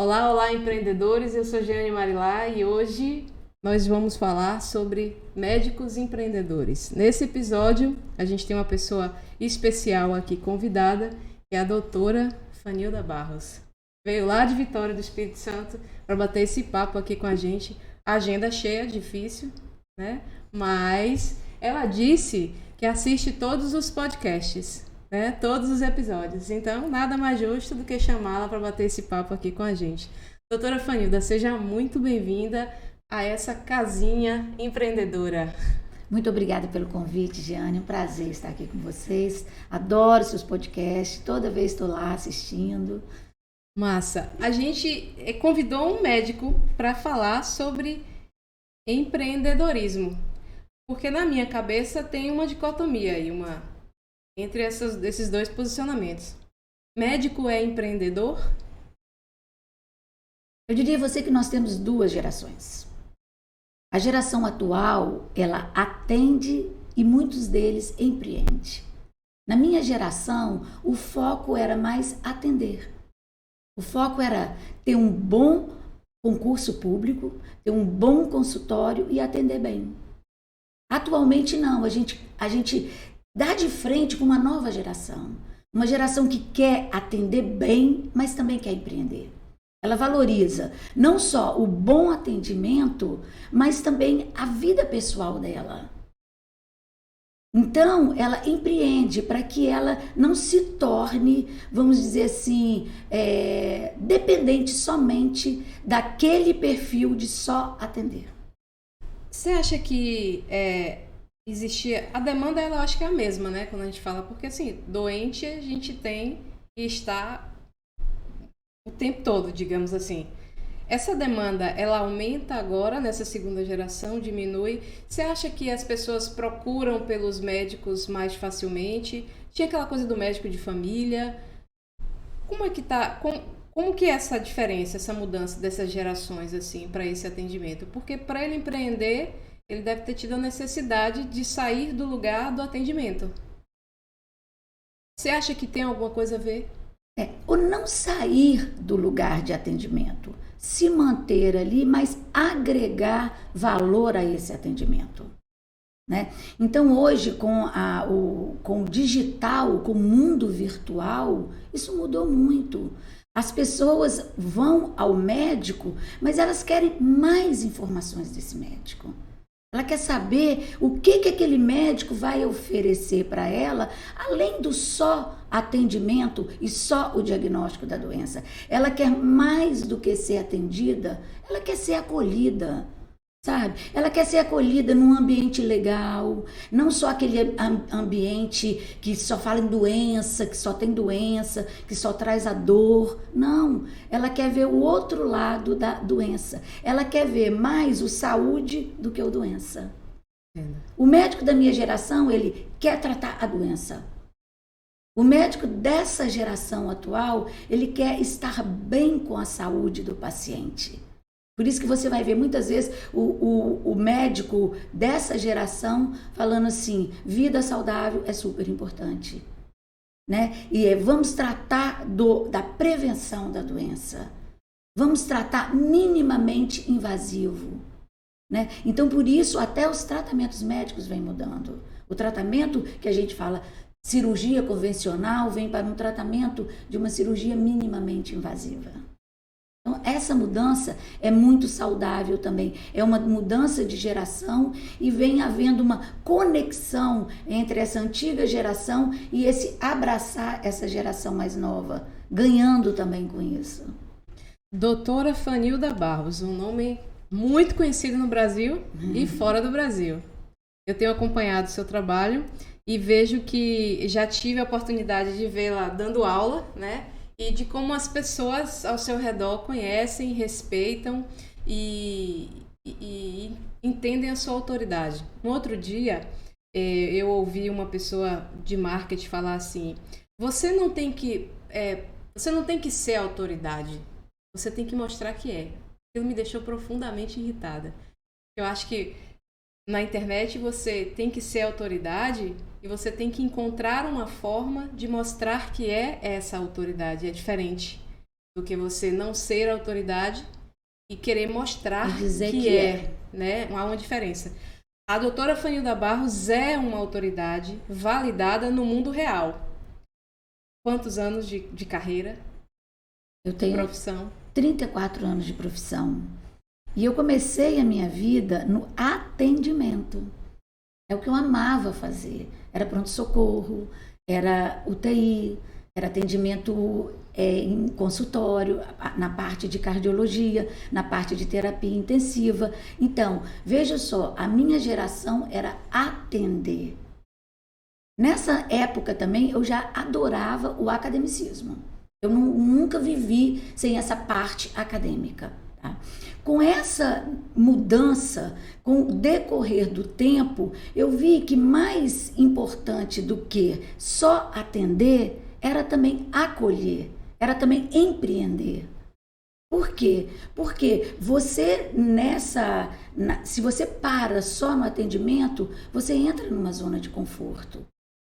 Olá, olá, empreendedores. Eu sou Jeane Marilá e hoje nós vamos falar sobre médicos empreendedores. Nesse episódio, a gente tem uma pessoa especial aqui convidada, que é a doutora Fanilda Barros. Veio lá de Vitória do Espírito Santo para bater esse papo aqui com a gente. Agenda cheia, difícil, né? Mas ela disse que assiste todos os podcasts, né? Todos os episódios. Então, nada mais justo do que chamá-la para bater esse papo aqui com a gente. Doutora Fanilda, seja muito bem-vinda a essa casinha empreendedora. Muito obrigada pelo convite, Jeane. Um prazer estar aqui com vocês. Adoro seus podcasts. Toda vez estou lá assistindo. Massa. A gente convidou um médico para falar sobre empreendedorismo. Porque na minha cabeça tem uma dicotomia aí, entre esses dois posicionamentos. Médico é empreendedor? Eu diria a você que nós temos duas gerações. A geração atual, ela atende e muitos deles empreendem. Na minha geração, o foco era mais atender. O foco era ter um bom concurso público, ter um bom consultório e atender bem. Atualmente não, a gente dá de frente com uma nova geração. Uma geração que quer atender bem, mas também quer empreender. Ela valoriza não só o bom atendimento, mas também a vida pessoal dela. Então, ela empreende para que ela não se torne, vamos dizer assim, dependente somente daquele perfil de só atender. Você acha que existia... A demanda, ela acho que é a mesma, né? Quando a gente fala, porque assim, doente a gente tem e está o tempo todo, digamos assim. Essa demanda, ela aumenta agora nessa segunda geração, diminui? Você acha que as pessoas procuram pelos médicos mais facilmente? Tinha aquela coisa do médico de família? Como é que tá? Como que é essa diferença, essa mudança dessas gerações assim para esse atendimento? Porque para ele empreender, ele deve ter tido a necessidade de sair do lugar do atendimento. Você acha que tem alguma coisa a ver? O não sair do lugar de atendimento, se manter ali, mas agregar valor a esse atendimento. Né? Então, hoje, com o digital, com o mundo virtual, isso mudou muito. As pessoas vão ao médico, mas elas querem mais informações desse médico. Ela quer saber o que aquele médico vai oferecer para ela, além do só atendimento e só o diagnóstico da doença. Ela quer mais do que ser atendida, ela quer ser acolhida, sabe? Ela quer ser acolhida num ambiente legal, não só aquele ambiente que só fala em doença, que só tem doença, que só traz a dor. Não, ela quer ver o outro lado da doença. Ela quer ver mais o saúde do que o doença. O médico da minha geração, ele quer tratar a doença. O médico dessa geração atual, ele quer estar bem com a saúde do paciente. Por isso que você vai ver muitas vezes o médico dessa geração falando assim, vida saudável é super importante. Né? E vamos tratar da prevenção da doença. Vamos tratar minimamente invasivo. Né? Então, por isso, até os tratamentos médicos vêm mudando. O tratamento que a gente fala, cirurgia convencional, vem para um tratamento de uma cirurgia minimamente invasiva. Então, essa mudança é muito saudável também. É uma mudança de geração e vem havendo uma conexão entre essa antiga geração e esse abraçar essa geração mais nova, ganhando também com isso. Doutora Fanilda Barros, um nome muito conhecido no Brasil e fora do Brasil. Eu tenho acompanhado o seu trabalho e vejo que já tive a oportunidade de vê-la dando aula, né? E de como as pessoas ao seu redor conhecem, respeitam e entendem a sua autoridade. No outro dia, eu ouvi uma pessoa de marketing falar assim, você não tem que ser autoridade, você tem que mostrar que é. Aquilo me deixou profundamente irritada. Eu acho que na internet você tem que ser autoridade e você tem que encontrar uma forma de mostrar que é essa autoridade, é diferente do que você não ser autoridade e querer mostrar E dizer que que é, né? Há uma diferença. A doutora Fanilda Barros é uma autoridade validada no mundo real. Quantos anos de carreira, Eu tenho profissão? 34 anos de profissão. E eu comecei a minha vida no atendimento. É o que eu amava fazer. Era pronto-socorro, era UTI, era atendimento em consultório, na parte de cardiologia, na parte de terapia intensiva. Então, veja só, a minha geração era atender. Nessa época também eu já adorava o academicismo. Eu nunca vivi sem essa parte acadêmica. Tá? Com essa mudança, com o decorrer do tempo, eu vi que mais importante do que só atender era também acolher, era também empreender. Por quê? Porque você se você para só no atendimento, você entra numa zona de conforto.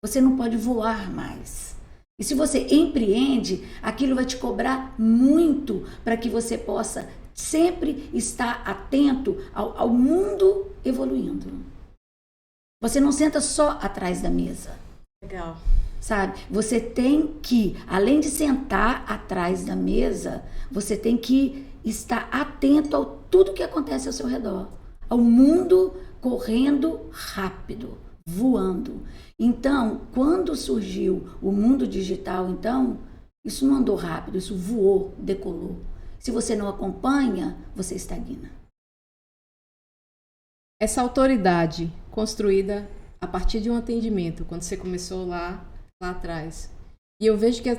Você não pode voar mais. E se você empreende, aquilo vai te cobrar muito para que você possa sempre estar atento ao mundo evoluindo. Você não senta só atrás da mesa. Legal. Sabe? Você tem que, além de sentar atrás da mesa, você tem que estar atento a tudo que acontece ao seu redor. Ao mundo correndo rápido, voando. Então, quando surgiu o mundo digital, então, isso não andou rápido, isso voou, decolou. Se você não acompanha, você estagna. Essa autoridade construída a partir de um atendimento, quando você começou lá atrás. E eu vejo que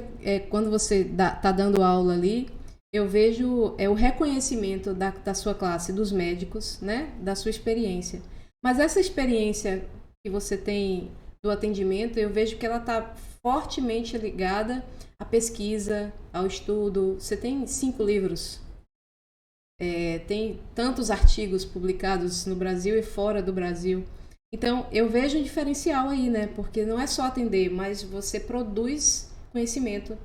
quando você está dando aula ali, eu vejo o reconhecimento da sua classe, dos médicos, né? Da sua experiência. Mas essa experiência que você tem do atendimento, eu vejo que ela está fortemente ligada à pesquisa, ao estudo. Você tem 5 livros, tem tantos artigos publicados no Brasil e fora do Brasil. Então, eu vejo um diferencial aí, né? Porque não é só atender, mas você produz conhecimento.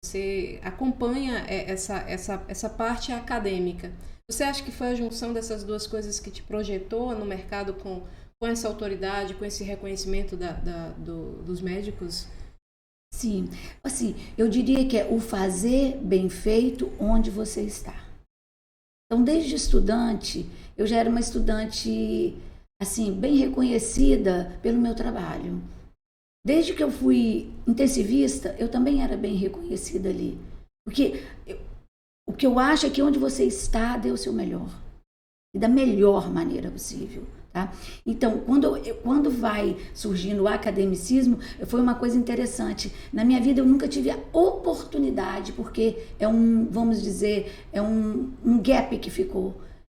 Você acompanha essa parte acadêmica. Você acha que foi a junção dessas duas coisas que te projetou no mercado com essa autoridade, com esse reconhecimento dos médicos? Sim. Assim, eu diria que é o fazer bem feito onde você está. Então, desde estudante, eu já era uma estudante assim, bem reconhecida pelo meu trabalho. Desde que eu fui intensivista, eu também era bem reconhecida ali. Porque o que eu acho é que onde você está, dê o seu melhor. E da melhor maneira possível. Tá? Então, quando vai surgindo o academicismo, foi uma coisa interessante. Na minha vida, eu nunca tive a oportunidade, porque vamos dizer, um gap que ficou.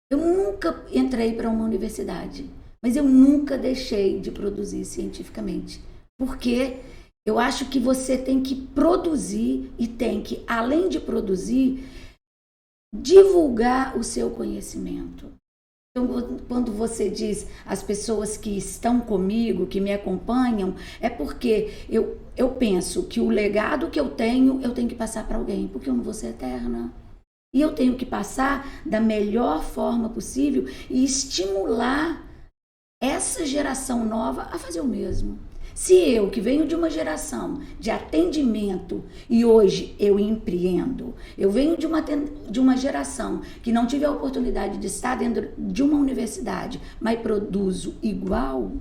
Eu nunca entrei para uma universidade. Mas eu nunca deixei de produzir cientificamente. Porque eu acho que você tem que produzir e tem que, além de produzir, divulgar o seu conhecimento. Então, quando você diz as pessoas que estão comigo, que me acompanham, é porque eu penso que o legado que eu tenho que passar para alguém, porque eu não vou ser eterna. E eu tenho que passar da melhor forma possível e estimular essa geração nova a fazer o mesmo. Se eu, que venho de uma geração de atendimento e hoje eu empreendo, eu venho de uma geração que não tive a oportunidade de estar dentro de uma universidade, mas produzo igual,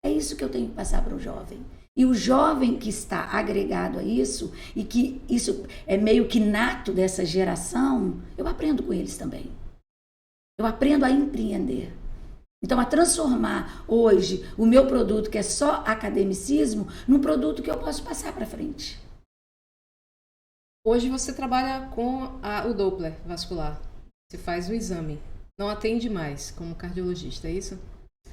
é isso que eu tenho que passar para o jovem. E o jovem que está agregado a isso, e que isso é meio que nato dessa geração, eu aprendo com eles também. Eu aprendo a empreender. Então, a transformar hoje o meu produto, que é só academicismo, num produto que eu posso passar para frente. Hoje você trabalha com o Doppler vascular. Você faz o exame. Não atende mais como cardiologista, é isso?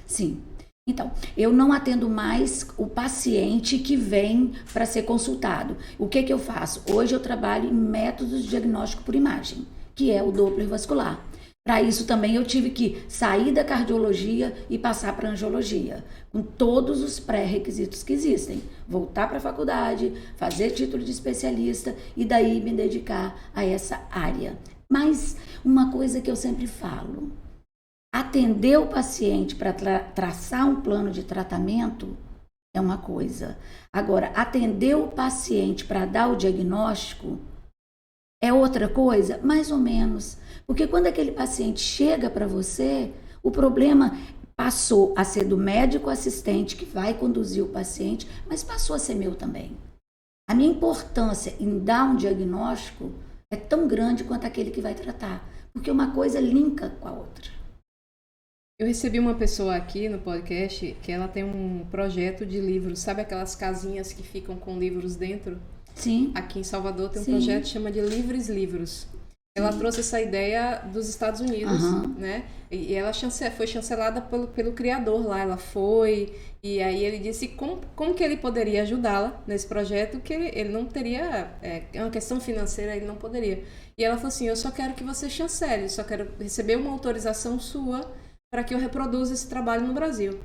Sim. Então, eu não atendo mais o paciente que vem para ser consultado. O que eu faço? Hoje eu trabalho em métodos de diagnóstico por imagem, que é o Doppler vascular. Para isso também eu tive que sair da cardiologia e passar para angiologia, com todos os pré-requisitos que existem. Voltar para a faculdade, fazer título de especialista e daí me dedicar a essa área. Mas uma coisa que eu sempre falo, atender o paciente para traçar um plano de tratamento é uma coisa. Agora, atender o paciente para dar o diagnóstico é outra coisa, mais ou menos. Porque quando aquele paciente chega para você, o problema passou a ser do médico assistente que vai conduzir o paciente, mas passou a ser meu também. A minha importância em dar um diagnóstico é tão grande quanto aquele que vai tratar, porque uma coisa linka com a outra. Eu recebi uma pessoa aqui no podcast que ela tem um projeto de livros, sabe aquelas casinhas que ficam com livros dentro? Sim. Aqui em Salvador tem um Sim. projeto que chama de Livres Livros. Ela trouxe essa ideia dos Estados Unidos, né? E ela foi chancelada pelo criador lá. Ela foi, e aí ele disse como que ele poderia ajudá-la nesse projeto, que ele não teria, é uma questão financeira, ele não poderia. E ela falou assim, eu só quero que você chancele, só quero receber uma autorização sua para que eu reproduza esse trabalho no Brasil.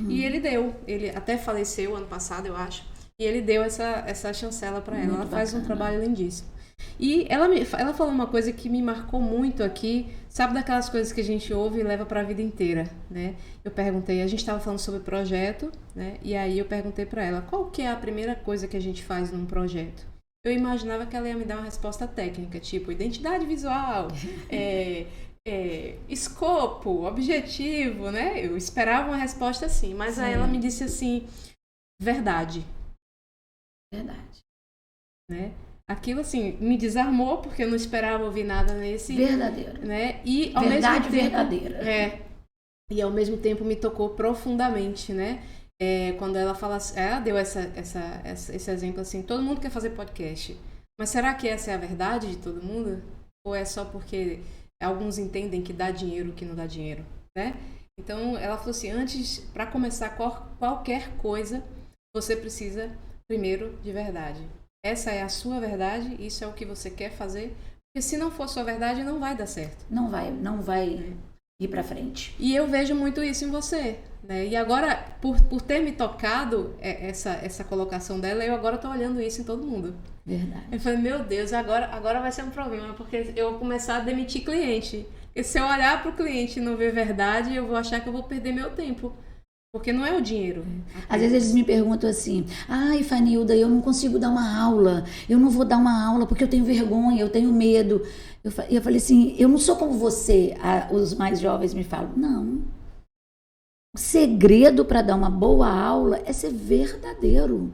E ele deu, ele até faleceu ano passado, eu acho, e ele deu essa chancela para ela. Ela faz um trabalho lindíssimo. E ela falou uma coisa que me marcou muito aqui, sabe daquelas coisas que a gente ouve e leva para a vida inteira, né? Eu perguntei, a gente estava falando sobre projeto, né? E aí eu perguntei para ela, qual que é a primeira coisa que a gente faz num projeto? Eu imaginava que ela ia me dar uma resposta técnica, tipo identidade visual, escopo, objetivo, né? Eu esperava uma resposta assim, mas aí ela me disse assim, verdade. Verdade. Né? Aquilo assim me desarmou porque eu não esperava ouvir nada nesse verdadeiro, né? E ao verdade mesmo tempo, verdadeira. E ao mesmo tempo me tocou profundamente, né? Quando ela fala, ela deu esse exemplo assim, todo mundo quer fazer podcast, mas será que essa é a verdade de todo mundo? Ou é só porque alguns entendem que dá dinheiro, que não dá dinheiro, né? Então ela falou assim, antes, para começar qualquer coisa, você precisa primeiro de verdade. Essa é a sua verdade, isso é o que você quer fazer, porque se não for sua verdade, não vai dar certo. Não vai ir para frente. E eu vejo muito isso em você, né? E agora, por ter me tocado essa colocação dela, eu agora tô olhando isso em todo mundo. Verdade. Eu falei, meu Deus, agora vai ser um problema, porque eu vou começar a demitir cliente. E se eu olhar pro cliente e não ver verdade, eu vou achar que eu vou perder meu tempo. Porque não é o dinheiro. Às vezes eles me perguntam assim, ai, Fanilda, eu não consigo dar uma aula, eu não vou dar uma aula porque eu tenho vergonha, eu tenho medo. Eu falei assim, eu não sou como você, os mais jovens me falam. Não. O segredo para dar uma boa aula é ser verdadeiro.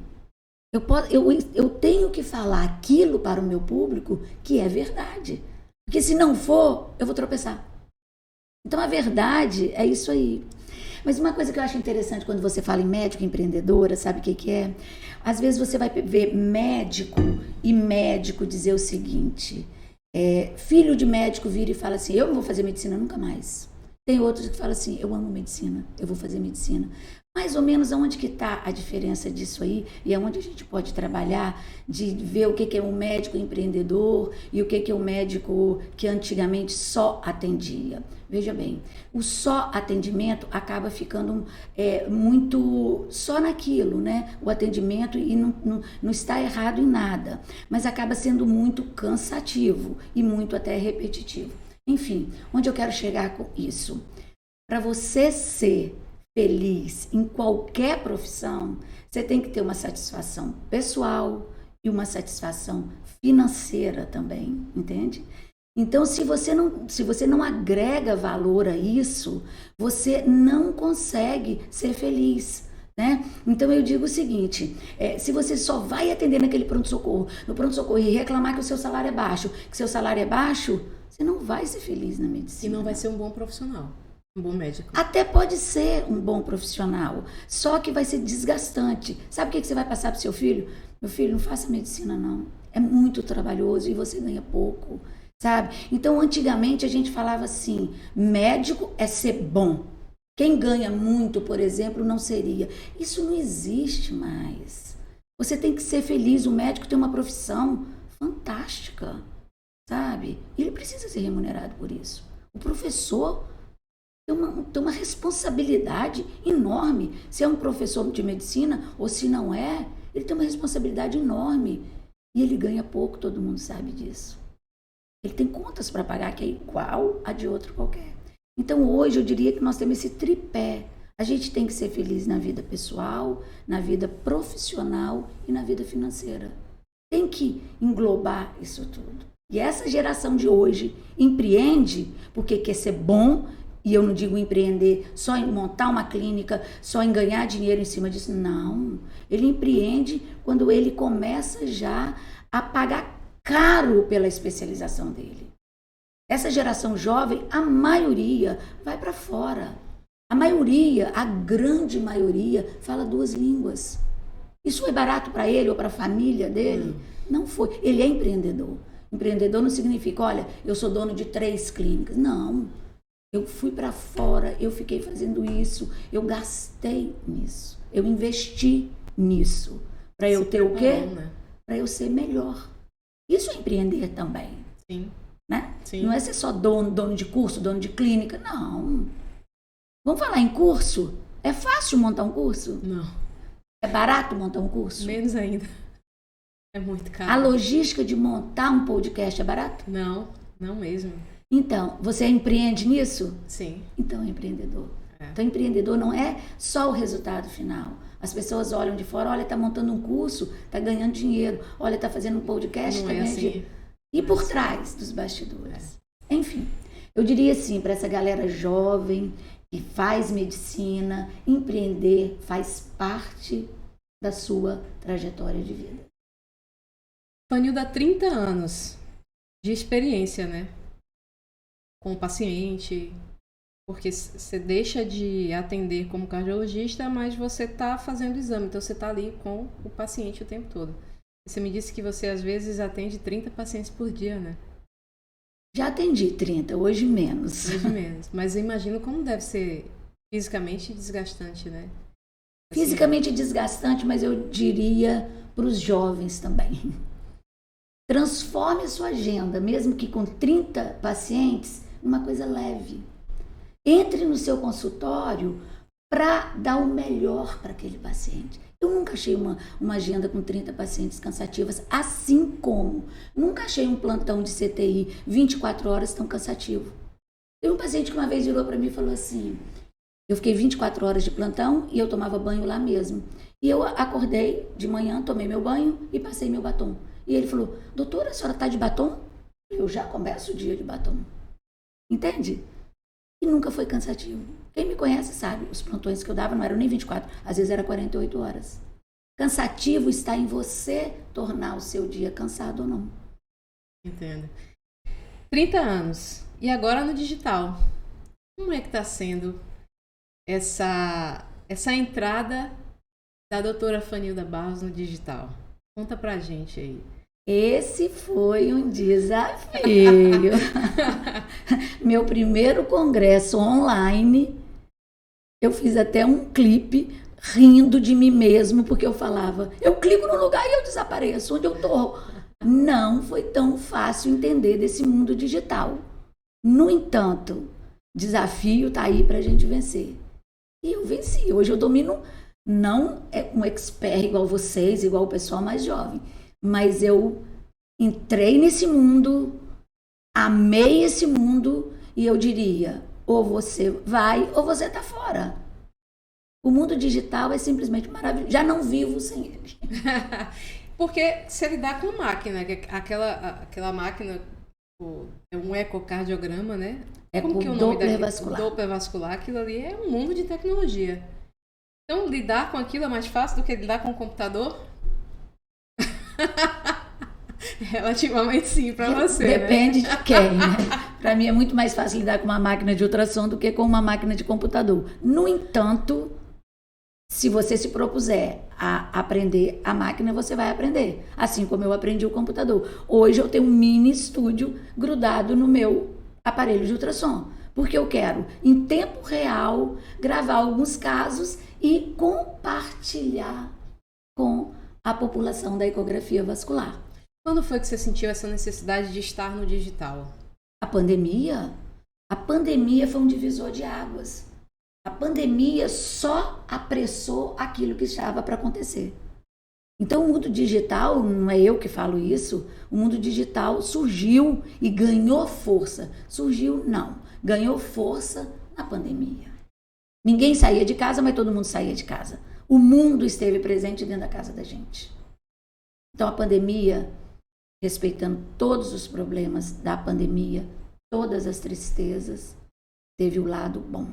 Eu tenho que falar aquilo para o meu público que é verdade. Porque se não for, eu vou tropeçar. Então a verdade é isso aí. Mas uma coisa que eu acho interessante quando você fala em médico empreendedora, sabe o que é? Às vezes você vai ver médico dizer o seguinte, filho de médico vira e fala assim, eu não vou fazer medicina nunca mais. Tem outros que falam assim, eu amo medicina, eu vou fazer medicina. Mais ou menos aonde que está a diferença disso aí e aonde a gente pode trabalhar de ver o que é um médico empreendedor e o que é um médico que antigamente só atendia. Veja bem, o só atendimento acaba ficando muito só naquilo, né? O atendimento e não está errado em nada, mas acaba sendo muito cansativo e muito até repetitivo. Enfim, onde eu quero chegar com isso? Para você ser feliz em qualquer profissão, você tem que ter uma satisfação pessoal e uma satisfação financeira também, entende? Então, se você não agrega valor a isso, você não consegue ser feliz, né? Então, eu digo o seguinte, se você só vai atender no pronto-socorro e reclamar que o seu salário é baixo, você não vai ser feliz na medicina. E não vai ser um bom profissional. Um bom médico. Até pode ser um bom profissional, só que vai ser desgastante. Sabe o que você vai passar para o seu filho? Meu filho, não faça medicina não. É muito trabalhoso e você ganha pouco, sabe? Então, antigamente a gente falava assim, médico é ser bom. Quem ganha muito, por exemplo, não seria. Isso não existe mais. Você tem que ser feliz. O médico tem uma profissão fantástica, sabe? Ele precisa ser remunerado por isso. O professor tem uma responsabilidade enorme. Se é um professor de medicina ou se não é, ele tem uma responsabilidade enorme. E ele ganha pouco, todo mundo sabe disso. Ele tem contas para pagar que é igual a de outro qualquer. Então hoje eu diria que nós temos esse tripé. A gente tem que ser feliz na vida pessoal, na vida profissional e na vida financeira. Tem que englobar isso tudo. E essa geração de hoje empreende porque quer ser bom, e eu não digo empreender só em montar uma clínica, só em ganhar dinheiro em cima disso. Não. Ele empreende quando ele começa já a pagar caro pela especialização dele. Essa geração jovem, a maioria vai para fora. A maioria, a grande maioria, fala 2 línguas. Isso foi barato para ele ou para a família dele? Não foi. Ele é empreendedor. Empreendedor não significa, olha, eu sou dono de 3 clínicas. Não. Eu fui para fora, eu fiquei fazendo isso, eu gastei nisso, eu investi nisso. Para eu ter o quê? Né? Para eu ser melhor. Isso é empreender também. Sim. Né? Sim. Não é ser só dono de curso, dono de clínica, não. Vamos falar em curso? É fácil montar um curso? Não. É barato montar um curso? Menos ainda. É muito caro. A logística de montar um podcast é barato? Não, não mesmo. Então, você empreende nisso? Sim. Então é empreendedor. Então empreendedor não é só o resultado final. As pessoas olham de fora, olha, tá montando um curso, tá ganhando dinheiro, olha, tá fazendo um podcast, não tá é ganhando assim. dinheiro. E por trás dos bastidores. Enfim, eu diria assim, para essa galera jovem que faz medicina, empreender faz parte da sua trajetória de vida. Fanilda, 30 anos de experiência, né? Com o paciente, porque você deixa de atender como cardiologista, mas você está fazendo exame, então você está ali com o paciente o tempo todo. Você me disse que você às vezes atende 30 pacientes por dia, né? Já atendi 30, hoje menos. Hoje menos, mas eu imagino como deve ser fisicamente desgastante, né? Assim, fisicamente desgastante, mas eu diria para os jovens também. Transforme a sua agenda, mesmo que com 30 pacientes, numa coisa leve. Entre no seu consultório para dar o melhor para aquele paciente. Eu nunca achei uma agenda com 30 pacientes cansativas, assim como nunca achei um plantão de CTI 24 horas tão cansativo. Tem um paciente que uma vez virou para mim e falou assim, eu fiquei 24 horas de plantão e eu tomava banho lá mesmo. E eu acordei de manhã, tomei meu banho e passei meu batom. E ele falou, doutora, a senhora está de batom? Eu já começo o dia de batom. Entende? E nunca foi cansativo. Quem me conhece sabe, os plantões que eu dava não eram nem 24, às vezes era 48 horas. Cansativo está em você tornar o seu dia cansado ou não. Entendo. 30 anos. E agora no digital. Como é que está sendo essa entrada da doutora Fanilda Barros no digital? Conta pra gente aí. Esse foi um desafio. Meu primeiro congresso online, eu fiz até um clipe rindo de mim mesmo, porque eu falava, eu clico no lugar e eu desapareço, onde eu tô? Não foi tão fácil entender desse mundo digital. No entanto, desafio tá aí pra gente vencer. E eu venci. Hoje eu domino, não é um expert igual vocês, igual o pessoal mais jovem, mas eu entrei nesse mundo, amei esse mundo e eu diria, ou você vai ou você tá fora. O mundo digital é simplesmente maravilhoso. Já não vivo sem ele. Porque se lidar com máquina, aquela máquina, é um ecocardiograma, né? Como que é o nome Doppler vascular. Doppler vascular, aquilo ali é um mundo de tecnologia. Então, lidar com aquilo é mais fácil do que lidar com o computador? Relativamente sim, para você, Depende né? de quem, né? Para mim é muito mais fácil lidar com uma máquina de ultrassom do que com uma máquina de computador. No entanto, se você se propuser a aprender a máquina, você vai aprender. Assim como eu aprendi o computador. Hoje eu tenho um mini estúdio grudado no meu aparelho de ultrassom. Porque eu quero, em tempo real, gravar alguns casos e compartilhar com a população da ecografia vascular. Quando foi que você sentiu essa necessidade de estar no digital? A pandemia, A pandemia foi um divisor de águas. A pandemia só apressou aquilo que estava para acontecer. Então, o mundo digital, não é eu que falo isso, o mundo digital surgiu e ganhou força. Surgiu, não. Ganhou força na pandemia. Ninguém saía de casa, mas todo mundo saía de casa. O mundo esteve presente dentro da casa da gente. Então, a pandemia, respeitando todos os problemas da pandemia, todas as tristezas, teve o lado bom.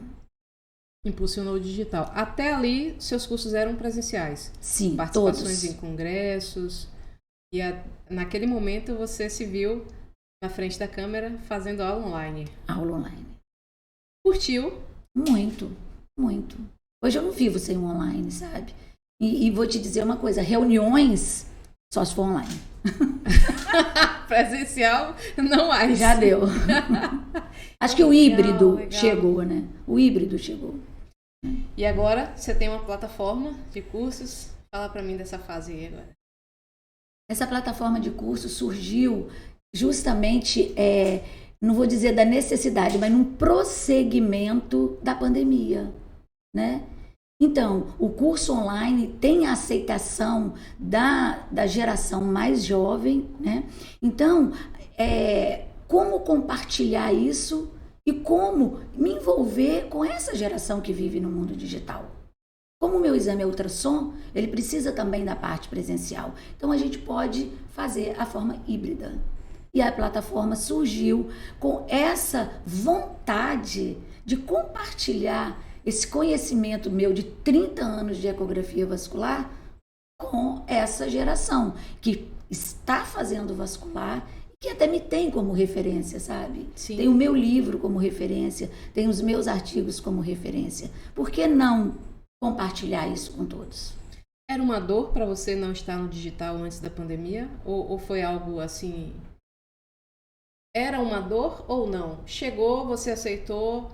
Impulsionou o digital. Até ali, seus cursos eram presenciais. Sim, participações todos. em congressos. E naquele momento você se viu na frente da câmera fazendo aula online. Aula online. Curtiu? Muito, muito. Hoje eu não vivo sem o online, sabe? E vou te dizer uma coisa, reuniões só se for online. Presencial, não há. Já deu. Acho que o híbrido legal. chegou, né? O híbrido chegou. E agora você tem uma plataforma de cursos. Fala pra mim dessa fase aí agora. Essa plataforma de curso surgiu justamente, não vou dizer da necessidade, mas num prosseguimento da pandemia, né? Então, o curso online tem a aceitação da geração mais jovem, né? Então, como compartilhar isso e como me envolver com essa geração que vive no mundo digital? Como o meu exame é ultrassom, ele precisa também da parte presencial. Então, a gente pode fazer a forma híbrida. E a plataforma surgiu com essa vontade de compartilhar esse conhecimento meu de 30 anos de ecografia vascular com essa geração que está fazendo vascular, que até me tem como referência, sabe? Sim. Tem o meu livro como referência, tem os meus artigos como referência. Por que não compartilhar isso com todos? Era uma dor para você não estar no digital antes da pandemia? Ou foi algo assim... Era uma dor ou não? Chegou, você aceitou...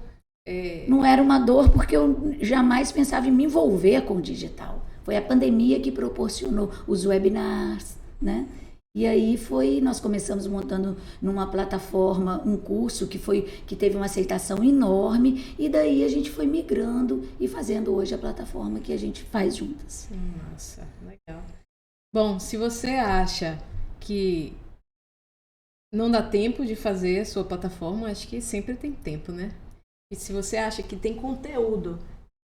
Não era uma dor porque eu jamais pensava em me envolver com o digital. Foi a pandemia que proporcionou os webinars, né? E aí nós começamos montando numa plataforma um curso que teve uma aceitação enorme e daí a gente foi migrando e fazendo hoje a plataforma que a gente faz juntas. Nossa, legal. Bom, se você acha que não dá tempo de fazer a sua plataforma, acho que sempre tem tempo, né? E se você acha que tem conteúdo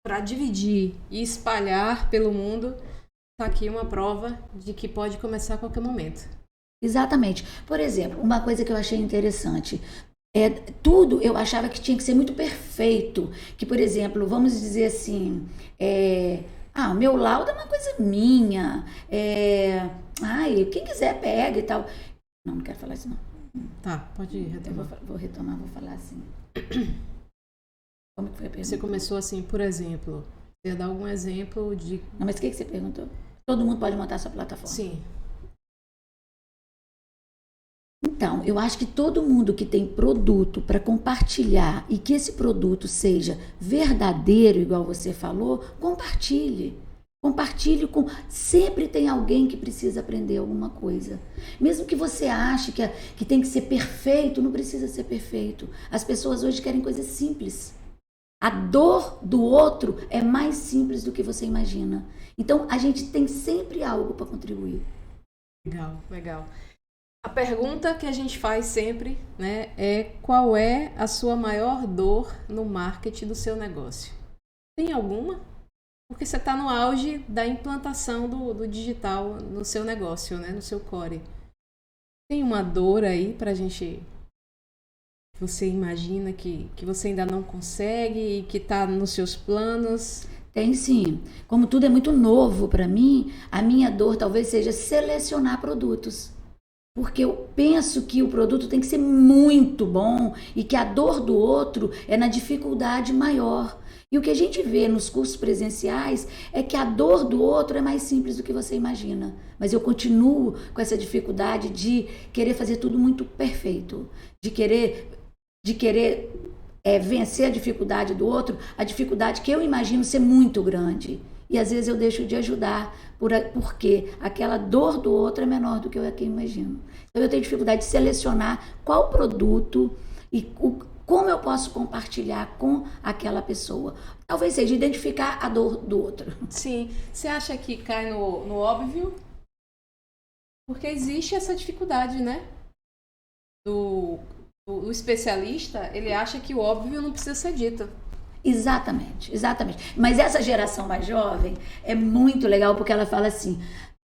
para dividir e espalhar pelo mundo, tá aqui uma prova de que pode começar a qualquer momento. Exatamente. Por exemplo, uma coisa que eu achei interessante, tudo eu achava que tinha que ser muito perfeito. Que, por exemplo, vamos dizer assim, o meu laudo é uma coisa minha, quem quiser pega e tal. Não quero falar isso não. Tá, pode retomar. Vou retomar, vou falar assim. Como que foi a pergunta? Você começou assim, por exemplo, você ia dar algum exemplo de... Não, mas o que você perguntou? Todo mundo pode montar sua plataforma? Sim. Então, eu acho que todo mundo que tem produto para compartilhar e que esse produto seja verdadeiro, igual você falou, compartilhe. Compartilhe com... Sempre tem alguém que precisa aprender alguma coisa. Mesmo que você ache que tem que ser perfeito, não precisa ser perfeito. As pessoas hoje querem coisas simples. A dor do outro é mais simples do que você imagina. Então, a gente tem sempre algo para contribuir. Legal, legal. A pergunta que a gente faz sempre, né, é qual é a sua maior dor no marketing do seu negócio? Tem alguma? Porque você está no auge da implantação do digital no seu negócio, né, no seu core. Tem uma dor aí para a gente... Você imagina que você ainda não consegue e que está nos seus planos? Tem sim. Como tudo é muito novo para mim, a minha dor talvez seja selecionar produtos. Porque eu penso que o produto tem que ser muito bom e que a dor do outro é na dificuldade maior. E o que a gente vê nos cursos presenciais é que a dor do outro é mais simples do que você imagina. Mas eu continuo com essa dificuldade de querer fazer tudo muito perfeito, de querer vencer a dificuldade do outro, a dificuldade que eu imagino ser muito grande. E às vezes eu deixo de ajudar porque aquela dor do outro é menor do que eu imagino. Então eu tenho dificuldade de selecionar qual produto e como eu posso compartilhar com aquela pessoa? Talvez seja identificar a dor do outro. Sim. Você acha que cai no óbvio? Porque existe essa dificuldade, né? O especialista, ele acha que o óbvio não precisa ser dito. Exatamente, exatamente. Mas essa geração mais jovem é muito legal porque ela fala assim,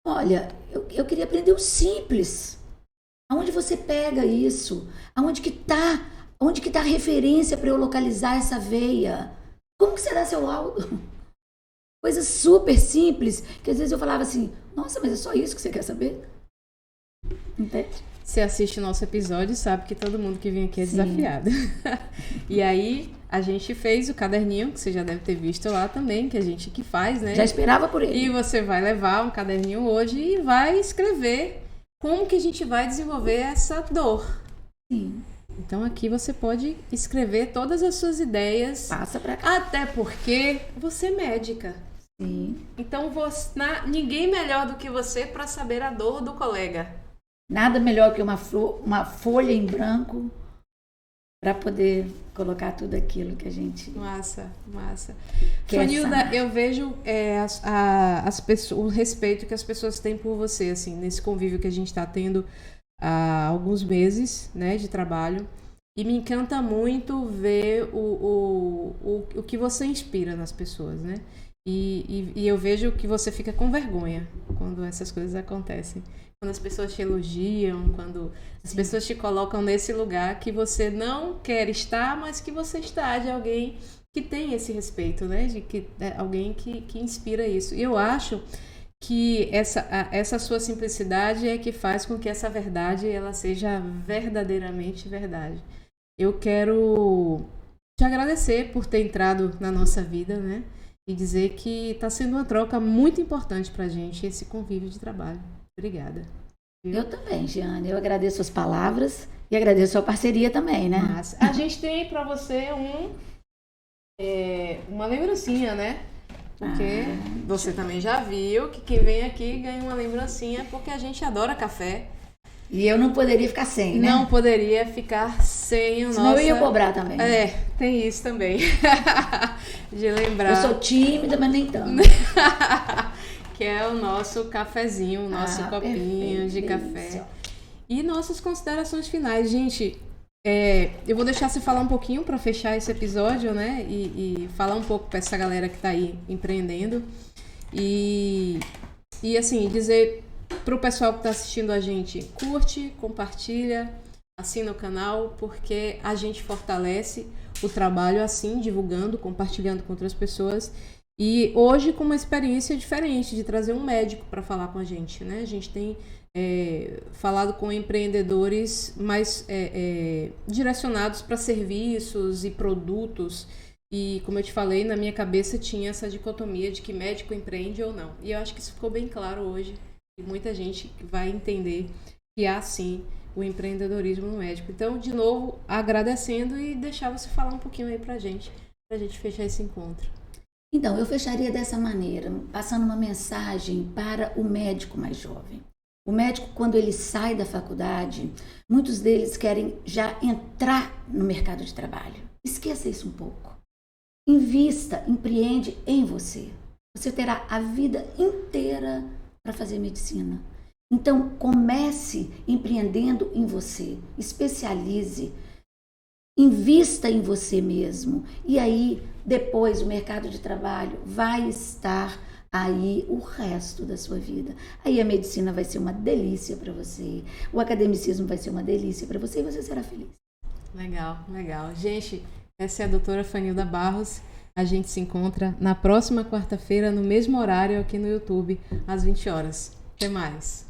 olha, eu queria aprender o simples. Aonde você pega isso? Onde que tá a referência para eu localizar essa veia? Como que você dá seu laudo? Coisa super simples, que às vezes eu falava assim, nossa, mas é só isso que você quer saber? Entende? Você assiste o nosso episódio, sabe que todo mundo que vem aqui é Sim. desafiado. E aí, a gente fez o caderninho, que você já deve ter visto lá também, que a gente que faz, né? Já esperava por ele. E você vai levar um caderninho hoje e vai escrever como que a gente vai desenvolver essa dor. Sim. Então aqui você pode escrever todas as suas ideias. Passa pra cá. Até porque você é médica. Sim. Então ninguém melhor do que você para saber a dor do colega. Nada melhor que uma folha em branco para poder colocar tudo aquilo que a gente... Massa. Quer Fanilda, sanar. eu vejo o respeito que as pessoas têm por você, assim, nesse convívio que a gente está tendo há alguns meses, né, de trabalho. E me encanta muito ver o que você inspira nas pessoas, né? E eu vejo que você fica com vergonha quando essas coisas acontecem. Quando as pessoas te elogiam, quando as pessoas te colocam nesse lugar que você não quer estar, mas que você está, de alguém que tem esse respeito, né? Alguém que inspira isso. E eu acho que essa sua simplicidade é que faz com que essa verdade ela seja verdadeiramente verdade. Eu quero te agradecer por ter entrado na nossa vida, né? E dizer que está sendo uma troca muito importante para a gente esse convívio de trabalho. Obrigada. Eu também, Giane. Eu agradeço as palavras e agradeço a sua parceria também, né? Mas a gente tem para você uma lembrancinha, né? Porque você também já viu que quem vem aqui ganha uma lembrancinha porque a gente adora café. E eu não poderia ficar sem, né? Não poderia ficar sem o nosso... Senão eu ia cobrar também. Tem isso também. De lembrar. Eu sou tímida, mas nem tanto. Que é o nosso cafezinho, o nosso copinho perfeito, de café. delícia. E nossas considerações finais. Gente, eu vou deixar você falar um pouquinho para fechar esse episódio, né? E falar um pouco para essa galera que tá aí empreendendo. E assim, dizer pro pessoal que tá assistindo a gente, curte, compartilha, assina o canal, porque a gente fortalece o trabalho assim, divulgando, compartilhando com outras pessoas. E hoje com uma experiência diferente de trazer um médico para falar com a gente, né? A gente tem falado com empreendedores mais direcionados para serviços e produtos. E como eu te falei, na minha cabeça tinha essa dicotomia de que médico empreende ou não. E eu acho que isso ficou bem claro hoje. E muita gente vai entender que há sim o empreendedorismo no médico. Então, de novo, agradecendo e deixar você falar um pouquinho aí pra gente fechar esse encontro. Então, eu fecharia dessa maneira, passando uma mensagem para o médico mais jovem. O médico, quando ele sai da faculdade, muitos deles querem já entrar no mercado de trabalho. Esqueça isso um pouco. Invista, empreende em você. Você terá a vida inteira para fazer medicina. Então, comece empreendendo em você, especialize, invista em você mesmo. E aí, depois, o mercado de trabalho vai estar aí o resto da sua vida. Aí a medicina vai ser uma delícia para você, o academicismo vai ser uma delícia para você e você será feliz. Legal. Gente, essa é a doutora Fanilda Barros. A gente se encontra na próxima quarta-feira, no mesmo horário, aqui no YouTube, às 20 horas. Até mais.